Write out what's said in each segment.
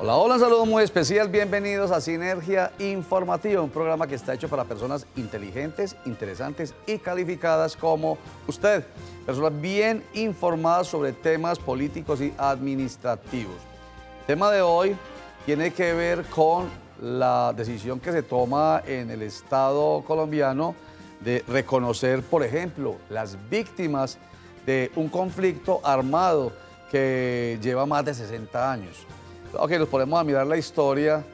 Hola, hola, un saludo muy especial, bienvenidos a Sinergia Informativa, un programa que está hecho para personas inteligentes, interesantes y calificadas como usted, personas bien informadas sobre temas políticos y administrativos. El tema de hoy tiene que ver con la decisión que se toma en el Estado colombiano de reconocer, por ejemplo, las víctimas de un conflicto armado que lleva más de 60 años. Ok, nos ponemos a mirar la historia.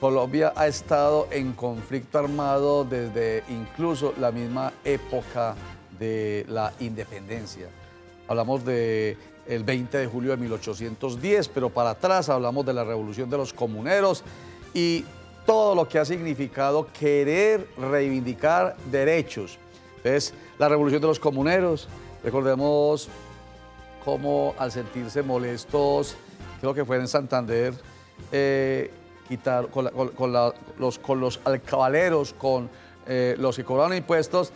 Colombia ha estado en conflicto armado desde incluso la misma época de la independencia. Hablamos del 20 de julio de 1810, pero para atrás hablamos de la revolución de los comuneros y todo lo que ha significado querer reivindicar derechos. Entonces, la revolución de los comuneros, recordemos cómo al sentirse molestos, creo que fue en Santander, quitar con los alcabaleros, con los que cobraban impuestos,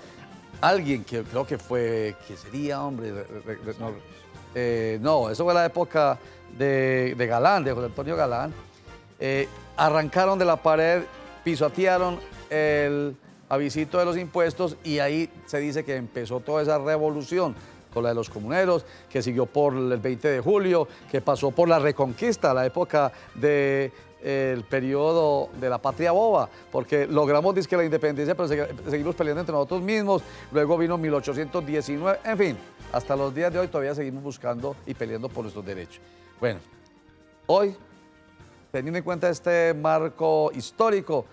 alguien que creo que fue, ¿qué sería, hombre? No, eso fue la época de Galán, de José Antonio Galán. Arrancaron de la pared, pisotearon el avisito de los impuestos y ahí se dice que empezó toda esa revolución, con la de los comuneros, que siguió por el 20 de julio, que pasó por la Reconquista, la época del periodo de la patria boba, porque logramos la independencia, pero seguimos peleando entre nosotros mismos. Luego vino 1819, en fin, hasta los días de hoy todavía seguimos buscando y peleando por nuestros derechos. Bueno, hoy, teniendo en cuenta este marco histórico,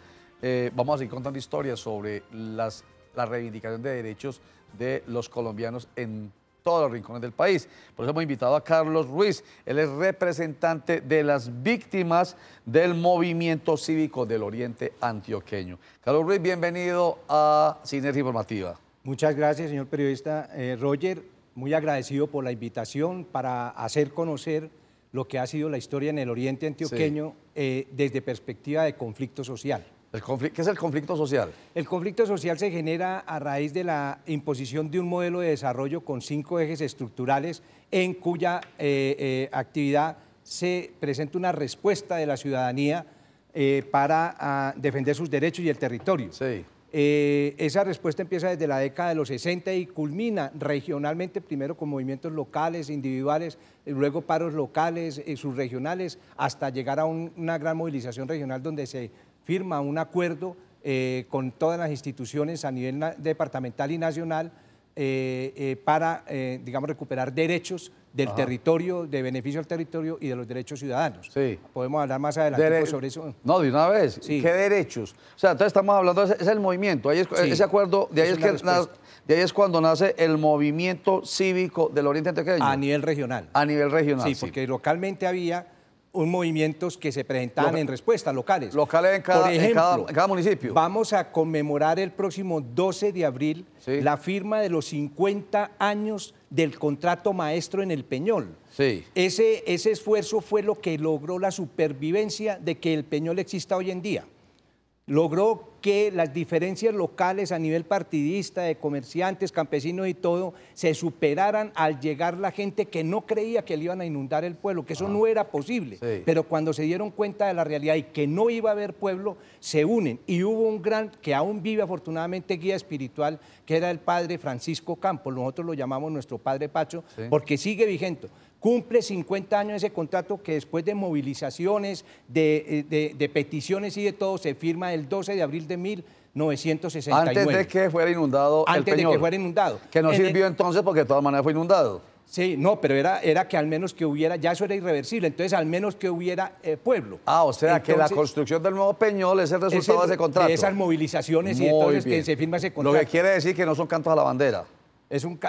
vamos a seguir contando historias sobre la reivindicación de derechos de los colombianos en todos los rincones del país. Por eso hemos invitado a Carlos Ruiz. Él es representante de las víctimas del movimiento cívico del Oriente Antioqueño. Carlos Ruiz, bienvenido a Sinergia Informativa. Muchas gracias, señor periodista. Roger, muy agradecido por la invitación para hacer conocer lo que ha sido la historia en el Oriente Antioqueño, sí, desde perspectiva de conflicto social. ¿Qué es el conflicto social? El conflicto social se genera a raíz de la imposición de un modelo de desarrollo con 5 ejes estructurales en cuya actividad se presenta una respuesta de la ciudadanía para defender sus derechos y el territorio. Sí. Esa respuesta empieza desde la década de los 60 y culmina regionalmente, primero con movimientos locales, individuales, luego paros locales, subregionales, hasta llegar a una gran movilización regional donde se firma un acuerdo con todas las instituciones a nivel departamental y nacional para, digamos, recuperar derechos del territorio, de beneficio al territorio y de los derechos ciudadanos. Sí. Podemos hablar más adelante sobre eso. No, de una vez. Sí. ¿Qué derechos? O sea, entonces estamos hablando, es el movimiento, ahí es, sí, ese acuerdo, de ahí es cuando nace el movimiento cívico del Oriente Antioqueño. A nivel regional. A nivel regional, sí. Porque localmente había movimientos que se presentaban en respuesta, locales. Locales en cada municipio. Vamos a conmemorar el próximo 12 de abril, sí, la firma de los 50 años del contrato maestro en el Peñol. Sí. Ese esfuerzo fue lo que logró la supervivencia de que el Peñol exista hoy en día. Logró que las diferencias locales a nivel partidista, de comerciantes, campesinos y todo, se superaran al llegar la gente que no creía que le iban a inundar el pueblo, que eso no era posible. Sí. Pero cuando se dieron cuenta de la realidad y que no iba a haber pueblo, se unen. Y hubo un gran, que aún vive afortunadamente, guía espiritual, que era el padre Francisco Campos. Nosotros lo llamamos nuestro padre Pacho, sí, porque sigue vigente. Cumple 50 años ese contrato que después de movilizaciones, de peticiones y de todo, se firma el 12 de abril de 1969. Antes de que fuera inundado el Peñol. Antes de que fuera inundado. Que no sirvió entonces porque de todas maneras fue inundado. Sí, no, pero era que al menos que hubiera, ya eso era irreversible, entonces al menos que hubiera pueblo. Ah, o sea, entonces, que la construcción del nuevo Peñol es el resultado de ese contrato. De esas movilizaciones y entonces que se firma ese contrato. Lo que quiere decir que no son cantos a la bandera.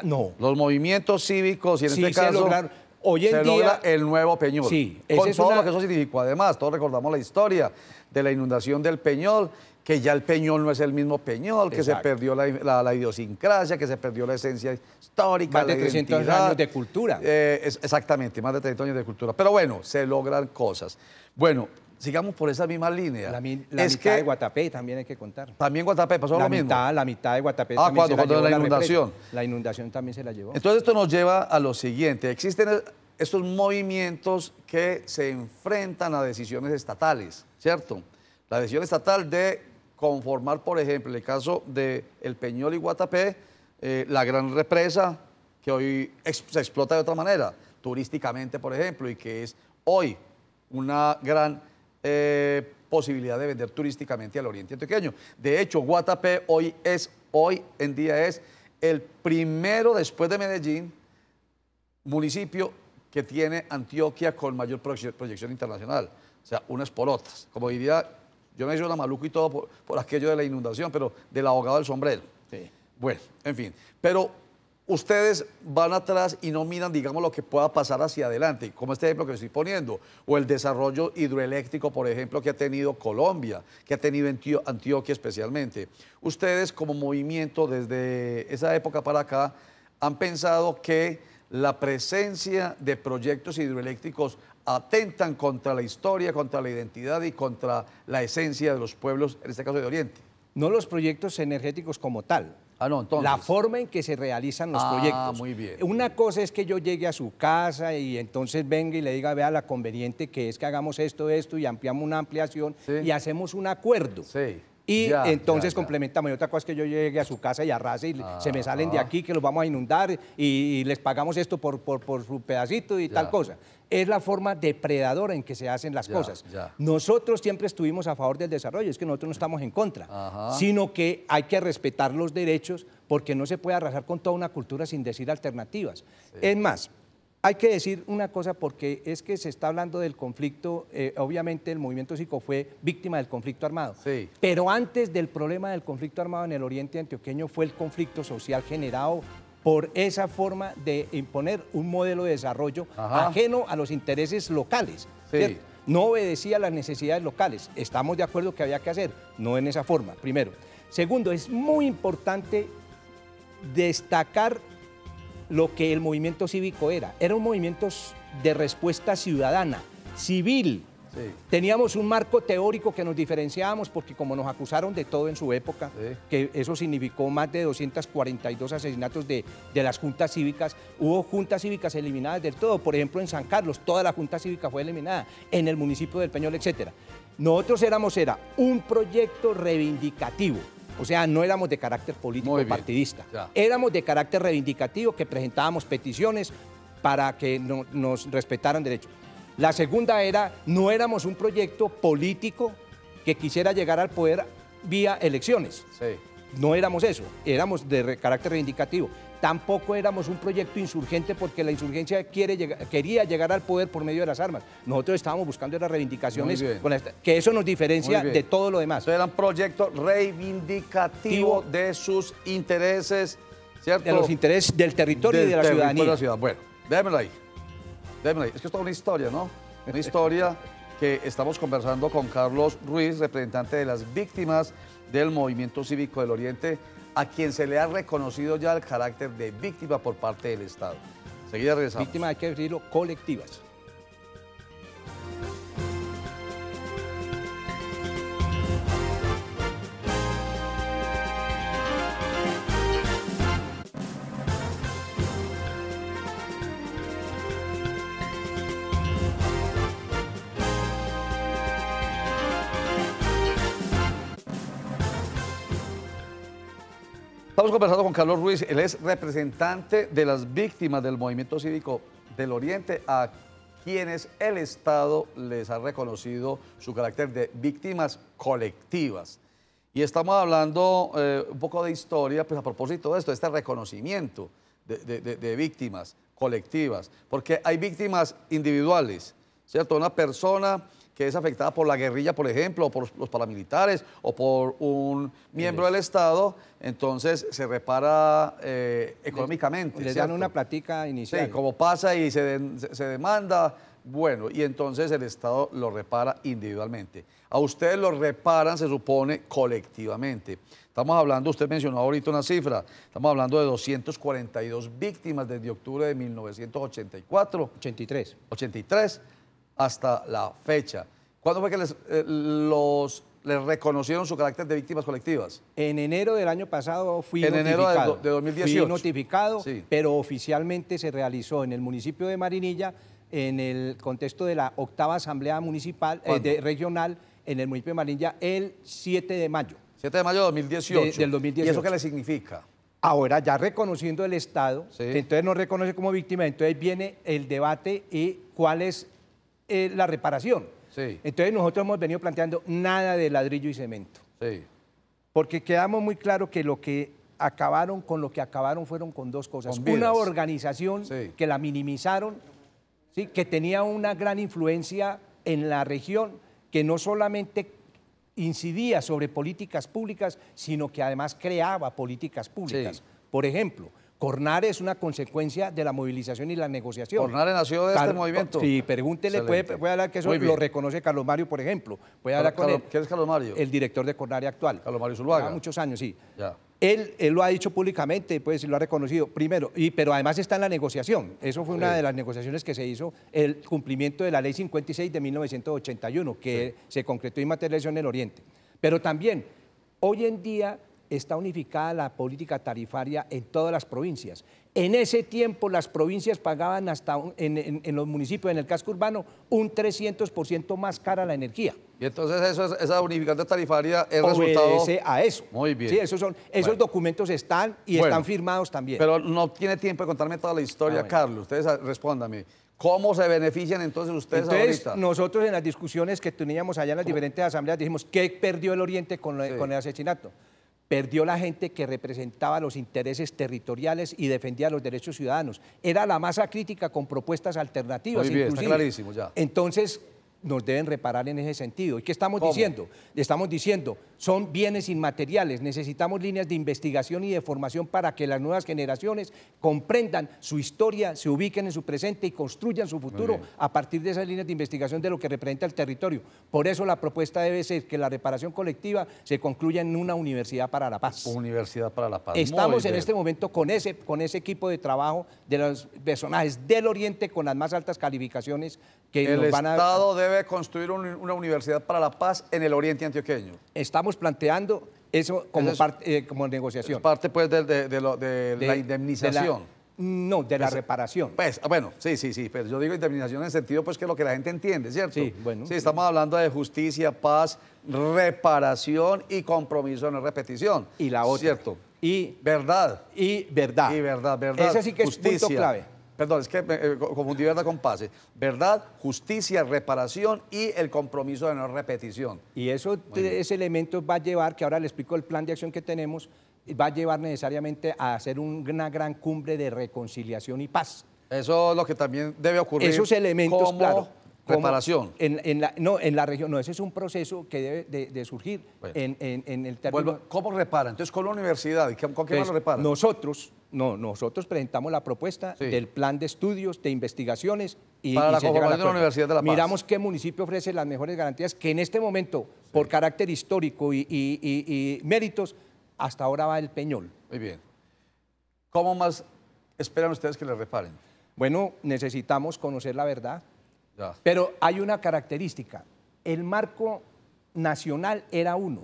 No. Los movimientos cívicos y en este caso... lograron. Hoy en día logra el nuevo Peñol. Sí, con todo lo que eso significó. Además, todos recordamos la historia de la inundación del Peñol, que ya el Peñol no es el mismo Peñol, que se perdió la idiosincrasia, que se perdió la esencia histórica, más de 300 años de cultura. Exactamente, más de 300 años de cultura. Pero bueno, se logran cosas. Bueno, sigamos por esa misma línea. La mitad de Guatapé también hay que contar. También Guatapé pasó lo mismo. La mitad de Guatapé también cuando la inundación. La inundación también se la llevó. Entonces esto nos lleva a lo siguiente. Existen estos movimientos que se enfrentan a decisiones estatales, ¿cierto? La decisión estatal de conformar, por ejemplo, en el caso de El Peñol y Guatapé, la gran represa que hoy se explota de otra manera, turísticamente, por ejemplo, y que es hoy una gran posibilidad de vender turísticamente al oriente antioqueño. De hecho, Guatapé hoy en día es el primero, después de Medellín, municipio que tiene Antioquia con mayor proyección internacional. O sea, unas por otras. Como diría, yo me hice una maluco y todo por aquello de la inundación, pero del ahogado del sombrero. Sí. Bueno, en fin. Pero ustedes van atrás y no miran, digamos, lo que pueda pasar hacia adelante, como este ejemplo que estoy poniendo, o el desarrollo hidroeléctrico, por ejemplo, que ha tenido Colombia, que ha tenido Antioquia especialmente. Ustedes, como movimiento, desde esa época para acá, han pensado que la presencia de proyectos hidroeléctricos atentan contra la historia, contra la identidad y contra la esencia de los pueblos, en este caso de Oriente. No los proyectos energéticos como tal. No, entonces. La forma en que se realizan los proyectos. Muy bien. Una cosa es que yo llegue a su casa y entonces venga y le diga, vea, la conveniente que es que hagamos esto y ampliamos una ampliación y hacemos un acuerdo. Sí. Y entonces complementamos. Y otra cosa es que yo llegue a su casa y arrase y se me salen de aquí, que los vamos a inundar y les pagamos esto por su pedacito y tal cosa. Es la forma depredadora en que se hacen las cosas. Nosotros siempre estuvimos a favor del desarrollo, es que nosotros no estamos en contra, sino que hay que respetar los derechos porque no se puede arrasar con toda una cultura sin decir alternativas. Es más, hay que decir una cosa porque es que se está hablando del conflicto, obviamente el movimiento cívico fue víctima del conflicto armado, pero antes del problema del conflicto armado en el oriente antioqueño fue el conflicto social generado por esa forma de imponer un modelo de desarrollo ajeno a los intereses locales, ¿cierto? No obedecía a las necesidades locales, estamos de acuerdo que había que hacer, no en esa forma, primero. Segundo, es muy importante destacar lo que el movimiento cívico era un movimiento de respuesta ciudadana, civil. Teníamos un marco teórico que nos diferenciábamos porque como nos acusaron de todo en su época, que eso significó más de 242 asesinatos de las juntas cívicas, hubo juntas cívicas eliminadas del todo, por ejemplo en San Carlos, toda la junta cívica fue eliminada, en el municipio del Peñol, etc. Nosotros era un proyecto reivindicativo. O sea, no éramos de carácter político partidista, éramos de carácter reivindicativo que presentábamos peticiones para que nos respetaran derechos. La segunda no éramos un proyecto político que quisiera llegar al poder vía elecciones. No éramos eso, éramos de carácter reivindicativo. Tampoco éramos un proyecto insurgente porque la insurgencia quería llegar al poder por medio de las armas. Nosotros estábamos buscando las reivindicaciones, que eso nos diferencia de todo lo demás. Entonces eran proyectos reivindicativos de sus intereses, ¿cierto? De los intereses del territorio y de la ciudadanía. Bueno, déjemelo ahí. Es que esto es una historia, ¿no? Una historia que estamos conversando con Carlos Ruiz, representante de las víctimas del movimiento cívico del Oriente, a quien se le ha reconocido ya el carácter de víctima por parte del Estado. Seguida regresamos. Víctimas, hay que decirlo, colectivas. Estamos conversando con Carlos Ruiz, él es representante de las víctimas del movimiento cívico del Oriente, a quienes el Estado les ha reconocido su carácter de víctimas colectivas. Y estamos hablando un poco de historia, pues a propósito de esto, de este reconocimiento de víctimas colectivas, porque hay víctimas individuales, ¿cierto? Una persona que es afectada por la guerrilla, por ejemplo, o por los paramilitares, o por un miembro del Estado, entonces se repara económicamente. Les dan una platica inicial. Sí, como pasa y se demanda, bueno, y entonces el Estado lo repara individualmente. A ustedes lo reparan, se supone, colectivamente. Estamos hablando, usted mencionó ahorita una cifra, estamos hablando de 242 víctimas desde octubre de 1984. 83 hasta la fecha. ¿Cuándo fue que los les reconocieron su carácter de víctimas colectivas? En enero del año pasado fui notificado. En enero de 2018. Fui notificado, sí, pero oficialmente se realizó en el municipio de Marinilla, en el contexto de la 8ª Asamblea Municipal Regional, en el municipio de Marinilla, el 7 de mayo. 7 de mayo de 2018. Del 2018. ¿Y eso qué le significa? Ahora, ya reconociendo el Estado, sí, entonces no reconoce como víctima, entonces viene el debate y cuál es la reparación. Sí. Entonces nosotros hemos venido planteando nada de ladrillo y cemento. Sí. Porque quedamos muy claro que lo que acabaron fueron con dos cosas. Una organización que la minimizaron, ¿sí?, que tenía una gran influencia en la región, que no solamente incidía sobre políticas públicas, sino que además creaba políticas públicas. Sí. Por ejemplo, Cornare es una consecuencia de la movilización y la negociación. Cornare nació de este movimiento. Sí, pregúntele, puede hablar que eso lo reconoce Carlos Mario, por ejemplo. Puede hablar con él. ¿Quién es Carlos Mario? El director de Cornare actual. Carlos Mario Zuluaga. Muchos años, sí. Ya. Él lo ha dicho públicamente, pues lo ha reconocido primero, pero además está en la negociación. Eso fue una de las negociaciones que se hizo, el cumplimiento de la Ley 56 de 1981, que se concretó y materializó en el Oriente. Pero también, hoy en día está unificada la política tarifaria en todas las provincias. En ese tiempo las provincias pagaban hasta en los municipios, en el casco urbano, un 300% más cara la energía. Y entonces esa unificación tarifaria es resultado... Obedece a eso. Muy bien. Sí, esos documentos están y están firmados también. Pero no tiene tiempo de contarme toda la historia, Carlos. Ustedes respóndame. ¿Cómo se benefician entonces ustedes ahorita? Nosotros en las discusiones que teníamos allá en las diferentes asambleas dijimos, ¿qué perdió el Oriente con el asesinato? Perdió la gente que representaba los intereses territoriales y defendía los derechos ciudadanos. Era la masa crítica con propuestas alternativas. Muy bien, está clarísimo ya. Entonces, nos deben reparar en ese sentido. ¿Y qué estamos diciendo? Estamos diciendo, son bienes inmateriales, necesitamos líneas de investigación y de formación para que las nuevas generaciones comprendan su historia, se ubiquen en su presente y construyan su futuro a partir de esas líneas de investigación de lo que representa el territorio. Por eso la propuesta debe ser que la reparación colectiva se concluya en una universidad para la paz. Universidad para la paz. Estamos en este momento con ese equipo de trabajo de los personajes del Oriente con las más altas calificaciones que nos van a... El Estado debe construir una universidad para la paz en el Oriente antioqueño. Estamos planteando eso como como negociación. Es parte pues de la indemnización. De la reparación. Pues, bueno, sí, pero yo digo indemnización en el sentido pues que es lo que la gente entiende, ¿cierto? Sí, bueno. Sí, estamos hablando de justicia, paz, reparación y compromiso, no repetición. Y la otra. ¿Cierto? Y verdad. Y verdad. Y verdad. Ese sí que es punto clave. Perdón, es que confundí verdad con paz. Verdad, justicia, reparación y el compromiso de no repetición. Y ese elemento va a llevar, que ahora le explico el plan de acción que tenemos, va a llevar necesariamente a hacer una gran cumbre de reconciliación y paz. Eso es lo que también debe ocurrir. Esos elementos, claro. Reparación. En la región, no, ese es un proceso que debe de surgir en el término. ¿Cómo repara? Entonces, con la universidad, ¿con qué más lo repara? Nosotros presentamos la propuesta del plan de estudios, de investigaciones para la conformación de la Universidad de La Paz. Miramos qué municipio ofrece las mejores garantías, que en este momento, por carácter histórico y méritos, hasta ahora va el Peñol. Muy bien. ¿Cómo más esperan ustedes que les reparen? Bueno, necesitamos conocer la verdad. Ya. Pero hay una característica, el marco nacional era uno,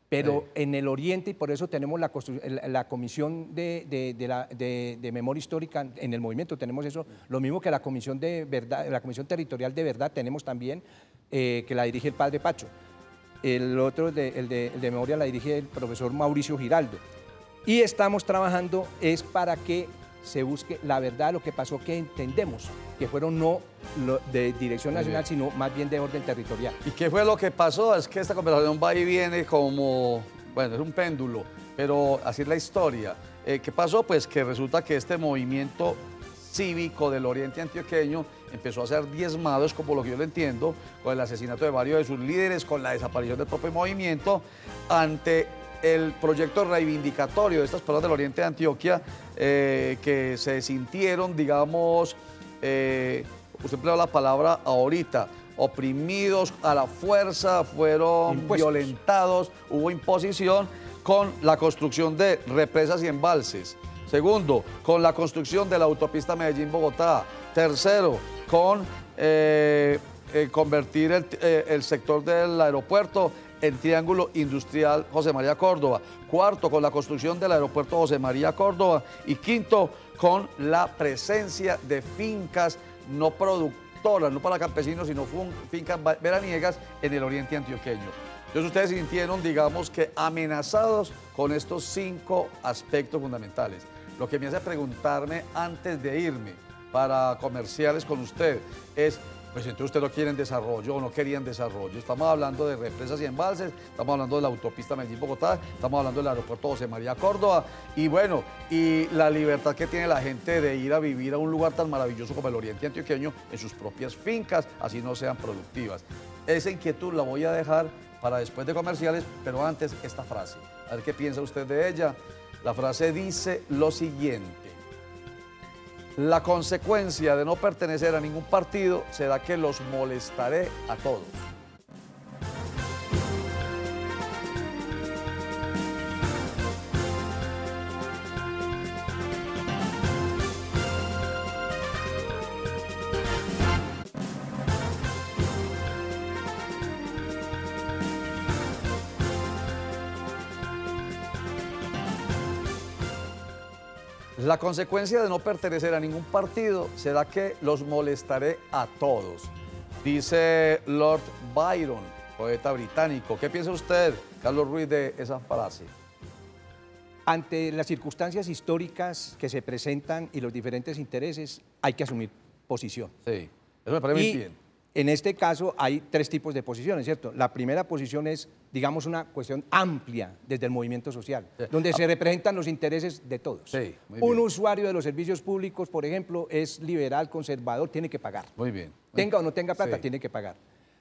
pero en el Oriente, y por eso tenemos la Comisión de Memoria Histórica, en el movimiento tenemos eso, lo mismo que la Comisión de Verdad, la Comisión Territorial de Verdad tenemos también, que la dirige el padre Pacho. El otro, el de Memoria, la dirige el profesor Mauricio Giraldo. Y estamos trabajando es para que se busque la verdad de lo que pasó, que entendemos que fueron no de dirección nacional, sino más bien de orden territorial. ¿Y qué fue lo que pasó? Es que esta conversación va y viene como, bueno, es un péndulo, pero así es la historia. ¿Qué pasó? Pues que resulta que este movimiento cívico del Oriente antioqueño empezó a ser diezmado, es como lo que yo lo entiendo, con el asesinato de varios de sus líderes, con la desaparición del propio movimiento, ante el proyecto reivindicatorio de estas personas del Oriente de Antioquia que se sintieron, digamos, usted empleó la palabra ahorita, oprimidos a la fuerza, fueron violentados, hubo imposición con la construcción de represas y embalses. Segundo, con la construcción de la autopista Medellín-Bogotá. Tercero, con convertir el sector del aeropuerto el Triángulo Industrial José María Córdoba. Cuarto, con la construcción del aeropuerto José María Córdoba. Y quinto, con la presencia de fincas no productoras, no para campesinos, sino fincas veraniegas en el oriente antioqueño. Entonces ustedes se sintieron, digamos, que amenazados con estos 5 aspectos fundamentales. Lo que me hace preguntarme antes de irme para comerciales con usted es, pues entonces ustedes no quieren desarrollo o no querían desarrollo. Estamos hablando de represas y embalses, estamos hablando de la autopista Medellín-Bogotá, estamos hablando del aeropuerto José María Córdoba y bueno, y la libertad que tiene la gente de ir a vivir a un lugar tan maravilloso como el oriente antioqueño en sus propias fincas, así no sean productivas. Esa inquietud la voy a dejar para después de comerciales, pero antes esta frase. A ver qué piensa usted de ella. La frase dice lo siguiente: la consecuencia de no pertenecer a ningún partido será que los molestaré a todos. La consecuencia de no pertenecer a ningún partido será que los molestaré a todos, dice Lord Byron, poeta británico. ¿Qué piensa usted, Carlos Ruiz, de esa frase? Ante las circunstancias históricas que se presentan y los diferentes intereses, hay que asumir posición. Sí, eso me parece muy bien. En este caso hay 3 tipos de posiciones, ¿cierto? La primera posición es, digamos, una cuestión amplia desde el movimiento social, donde se representan los intereses de todos. Sí, muy un bien. usuario de los servicios públicos, por ejemplo, es liberal, conservador, tiene que pagar. Muy bien. Tenga o no tenga plata, tiene que pagar.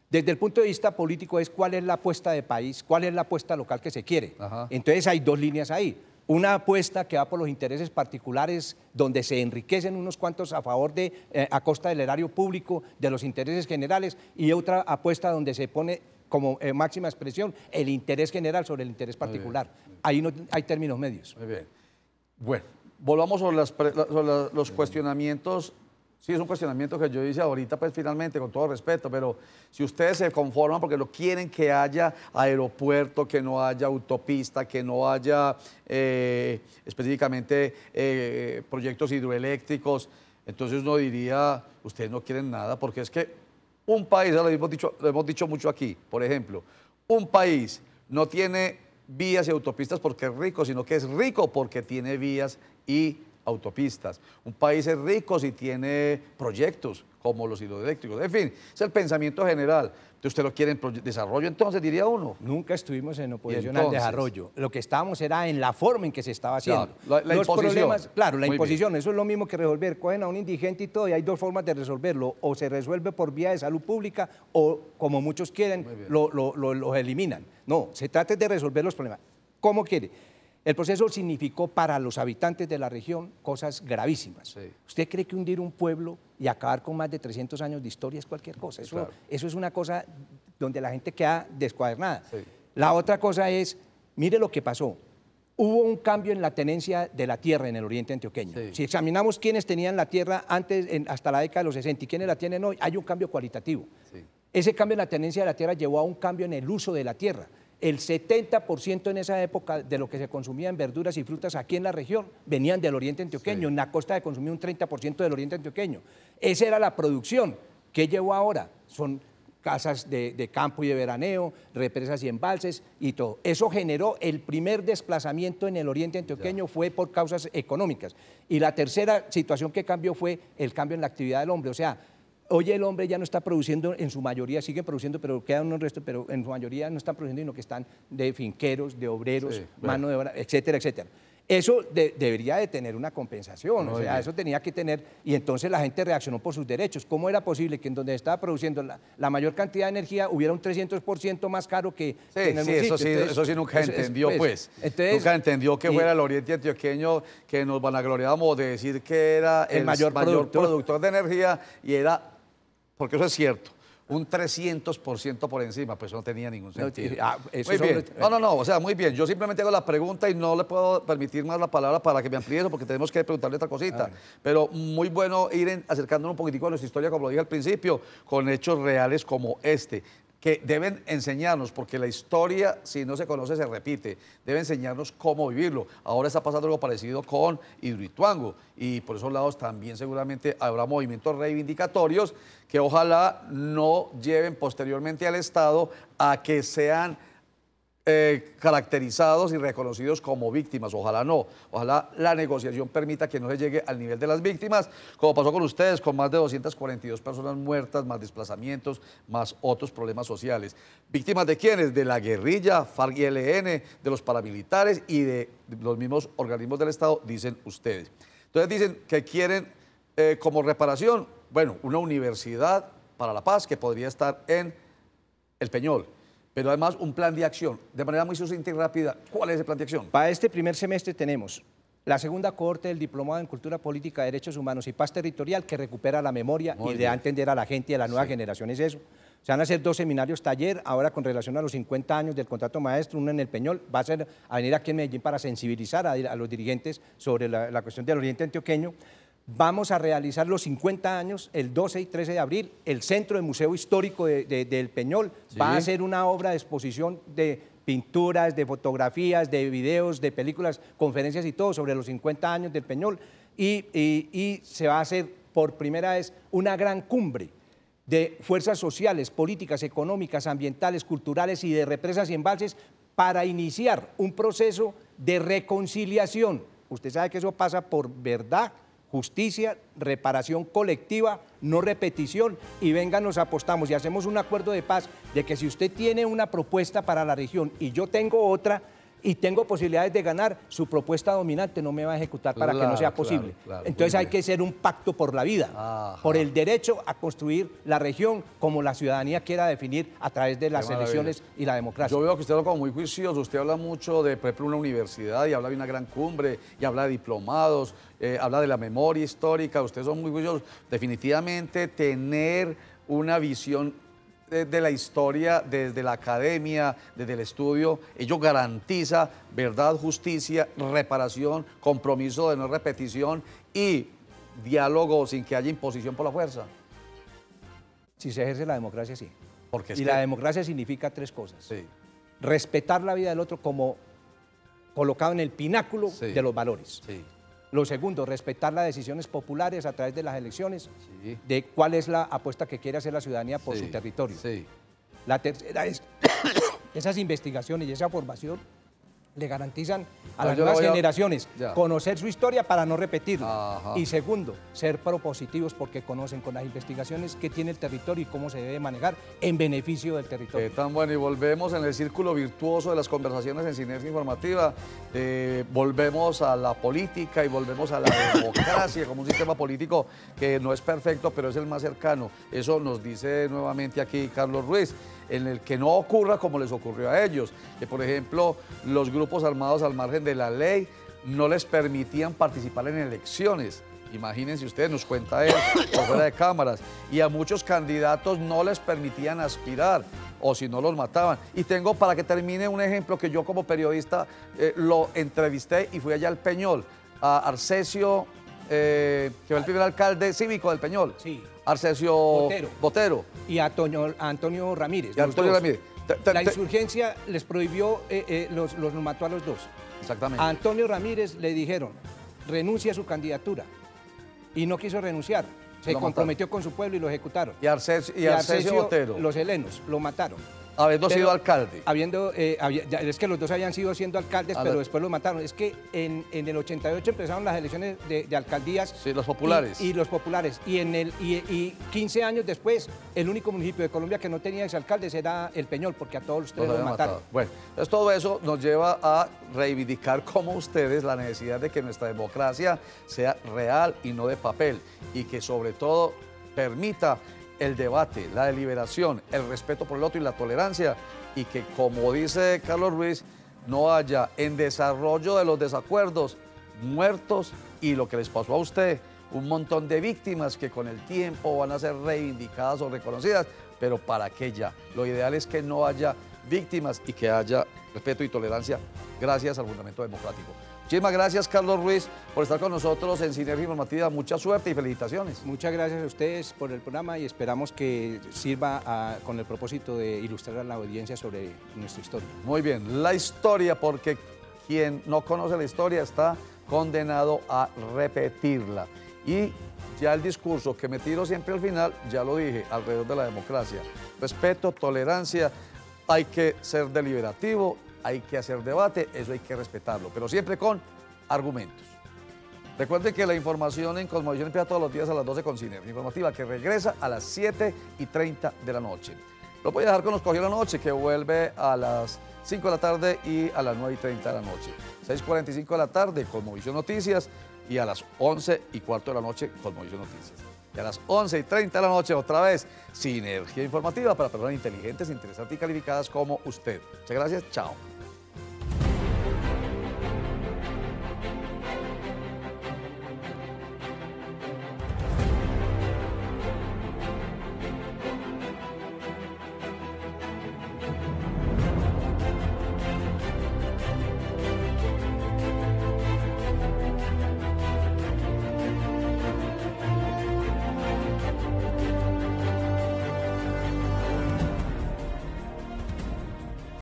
Desde el punto de vista político es cuál es la apuesta de país, cuál es la apuesta local que se quiere. Ajá. Entonces hay 2 líneas ahí. Una apuesta que va por los intereses particulares, donde se enriquecen unos cuantos a favor de, a costa del erario público, de los intereses generales, y otra apuesta donde se pone como máxima expresión el interés general sobre el interés particular. Ahí no hay términos medios. Muy bien. Bueno, volvamos sobre los cuestionamientos. Sí, es un cuestionamiento que yo hice ahorita, pues finalmente, con todo respeto, pero si ustedes se conforman porque no quieren que haya aeropuerto, que no haya autopista, que no haya específicamente proyectos hidroeléctricos, entonces uno diría, ustedes no quieren nada, porque es que un país, lo hemos dicho mucho aquí, por ejemplo, un país no tiene vías y autopistas porque es rico, sino que es rico porque tiene vías y autopistas. Un país es rico si tiene proyectos como los hidroeléctricos. En fin, es el pensamiento general. ¿Usted lo quiere en desarrollo entonces, diría uno? Nunca estuvimos en oposición al desarrollo. Lo que estábamos era en la forma en que se estaba haciendo. Claro, la los imposición. Problemas, claro, la Muy imposición. bien. Eso es lo mismo que resolver. Cogen a un indigente y todo, y hay 2 formas de resolverlo. O se resuelve por vía de salud pública, o como muchos quieren, lo eliminan. No, se trata de resolver los problemas. ¿Cómo quiere? El proceso significó para los habitantes de la región cosas gravísimas. Sí. ¿Usted cree que hundir un pueblo y acabar con más de 300 años de historia es cualquier cosa? Eso, claro. Eso es una cosa donde la gente queda descuadernada. Sí. La otra cosa es, mire lo que pasó. Hubo un cambio en la tenencia de la tierra en el oriente antioqueño. Sí. Si examinamos quiénes tenían la tierra antes, hasta la década de los 60 y quiénes la tienen hoy, hay un cambio cualitativo. Sí. Ese cambio en la tenencia de la tierra llevó a un cambio en el uso de la tierra. El 70% en esa época de lo que se consumía en verduras y frutas aquí en la región venían del oriente antioqueño. Sí. En la costa se consumía un 30% del oriente antioqueño. Esa era la producción. ¿Qué llevó ahora? Son casas de campo y de veraneo, represas y embalses y todo. Eso generó el primer desplazamiento en el oriente antioqueño, fue por causas económicas. Y la tercera situación que cambió fue el cambio en la actividad del hombre. O sea, hoy el hombre ya no está produciendo, en su mayoría sigue produciendo, pero quedan unos restos, pero en su mayoría no están produciendo, sino que están de finqueros, de obreros, sí, mano de obra, etcétera, etcétera. Eso debería de tener una compensación, o sea, eso tenía que tener, y entonces la gente reaccionó por sus derechos. ¿Cómo era posible que en donde estaba produciendo la mayor cantidad de energía hubiera un 300% más caro que en el municipio? Eso sí nunca entendió, pues. Entonces, nunca entendió que fuera el oriente antioqueño, que nos vanagloriábamos de decir que era el mayor productor de energía, y era, porque eso es cierto, un 300% por encima, pues eso no tenía ningún sentido. Muy bien. No, o sea, muy bien. Yo simplemente hago la pregunta y no le puedo permitir más la palabra para que me amplíe eso, porque tenemos que preguntarle otra cosita. Pero muy bueno ir acercándonos un poquitico a nuestra historia, como lo dije al principio, con hechos reales como este. que deben enseñarnos, porque la historia, si no se conoce, se repite, debe enseñarnos cómo vivirlo. Ahora está pasando algo parecido con Hidroituango, y por esos lados también seguramente habrá movimientos reivindicatorios que ojalá no lleven posteriormente al Estado a que sean caracterizados y reconocidos como víctimas. Ojalá no, ojalá la negociación permita que no se llegue al nivel de las víctimas, como pasó con ustedes, con más de 242 personas muertas, más desplazamientos, más otros problemas sociales. ¿Víctimas de quiénes? De la guerrilla, FARC y ELN, de los paramilitares y de los mismos organismos del Estado, dicen ustedes. Entonces dicen que quieren como reparación, bueno, una universidad para la paz que podría estar en El Peñol, pero además un plan de acción. De manera muy sucinta y rápida, ¿cuál es el plan de acción? Para este primer semestre tenemos la segunda cohorte del Diplomado en Cultura Política, Derechos Humanos y Paz Territorial, que recupera la memoria y le da a entender a la gente y a las nuevas generaciones eso. Se van a hacer 2 seminarios taller, ahora con relación a los 50 años del contrato maestro, uno en El Peñol, va a venir aquí en Medellín para sensibilizar a los dirigentes sobre la cuestión del oriente antioqueño. Vamos a realizar los 50 años, el 12 y 13 de abril, el Centro de Museo Histórico del Peñol va a hacer una obra de exposición de pinturas, de fotografías, de videos, de películas, conferencias y todo sobre los 50 años del Peñol y se va a hacer por primera vez una gran cumbre de fuerzas sociales, políticas, económicas, ambientales, culturales y de represas y embalses para iniciar un proceso de reconciliación. Usted sabe que eso pasa por verdad, justicia, reparación colectiva, no repetición, y venga, nos apostamos y hacemos un acuerdo de paz de que si usted tiene una propuesta para la región y yo tengo otra y tengo posibilidades de ganar, su propuesta dominante no me va a ejecutar para que no sea posible. Entonces hay que hacer un pacto por la vida, por el derecho a construir la región como la ciudadanía quiera definir a través de las elecciones y la democracia. Yo veo que usted habla como muy juicioso, usted habla mucho de, por ejemplo, una universidad y habla de una gran cumbre y habla de diplomados, habla de la memoria histórica, ustedes son muy juiciosos. Definitivamente tener una visión de la historia desde la academia, desde el estudio, ello garantiza verdad, justicia, reparación, compromiso de no repetición y diálogo sin que haya imposición por la fuerza. Si se ejerce la democracia, sí. Porque y la democracia significa 3 cosas. Sí. Respetar la vida del otro como colocado en el pináculo de los valores. Sí. Lo segundo, respetar las decisiones populares a través de las elecciones, de cuál es la apuesta que quiere hacer la ciudadanía por su territorio. La tercera es esas investigaciones y esa formación le garantizan a las nuevas generaciones conocer su historia para no repetirla. Y segundo, ser propositivos porque conocen con las investigaciones qué tiene el territorio y cómo se debe manejar en beneficio del territorio. Tan bueno, y volvemos en el círculo virtuoso de las conversaciones en Sinergia Informativa, volvemos a la política y volvemos a la democracia como un sistema político que no es perfecto, pero es el más cercano. Eso nos dice nuevamente aquí Carlos Ruiz, en el que no ocurra como les ocurrió a ellos, que por ejemplo los grupos armados al margen de la ley no les permitían participar en elecciones. Imagínense ustedes, nos cuenta él por fuera de cámaras, y a muchos candidatos no les permitían aspirar, o si no los mataban. Y tengo, para que termine, un ejemplo que yo como periodista lo entrevisté y fui allá al Peñol, a Arcesio, que fue el primer alcalde cívico del Peñol. Sí. Arcesio Botero. Y a Antonio Ramírez. Y Antonio Ramírez. La insurgencia les prohibió, los mató a los dos. Exactamente. A Antonio Ramírez le dijeron, renuncia a su candidatura. Y no quiso renunciar. Se comprometió con su pueblo y lo ejecutaron. Y Arcesio Botero. Los helenos, lo mataron. Habiendo sido alcalde. Es que los dos habían siendo alcaldes, pero después los mataron. Es que en el 88 empezaron las elecciones de alcaldías. Sí, los populares. Y los populares. Y 15 años después, el único municipio de Colombia que no tenía exalcaldes era El Peñol, porque a todos los 3 los mataron. Bueno, entonces todo eso nos lleva a reivindicar como ustedes la necesidad de que nuestra democracia sea real y no de papel. Y que sobre todo permita el debate, la deliberación, el respeto por el otro y la tolerancia, y que, como dice Carlos Ruiz, no haya en desarrollo de los desacuerdos muertos y lo que les pasó a usted, un montón de víctimas que con el tiempo van a ser reivindicadas o reconocidas, pero ¿para qué ya? Lo ideal es que no haya víctimas y que haya respeto y tolerancia gracias al fundamento democrático. Muchísimas gracias, Carlos Ruiz, por estar con nosotros en Sinergia Informativa. Mucha suerte y felicitaciones. Muchas gracias a ustedes por el programa y esperamos que sirva con el propósito de ilustrar a la audiencia sobre nuestra historia. Muy bien, la historia, porque quien no conoce la historia está condenado a repetirla. Y ya el discurso que me tiro siempre al final, ya lo dije, alrededor de la democracia. Respeto, tolerancia, hay que ser deliberativo, hay que hacer debate, eso hay que respetarlo, pero siempre con argumentos. Recuerden que la información en Cosmovisión empieza todos los días a las 12 con Sinergia Informativa, que regresa a las 7:30 de la noche. Lo voy a dejar con Nos Cogió la Noche, que vuelve a las 5 de la tarde y a las 9:30 de la noche. 6:45 de la tarde, Cosmovisión Noticias, y a las 11:15 de la noche, Cosmovisión Noticias. Y a las 11:30 de la noche, otra vez, Sinergia Informativa para personas inteligentes, interesantes y calificadas como usted. Muchas gracias, chao.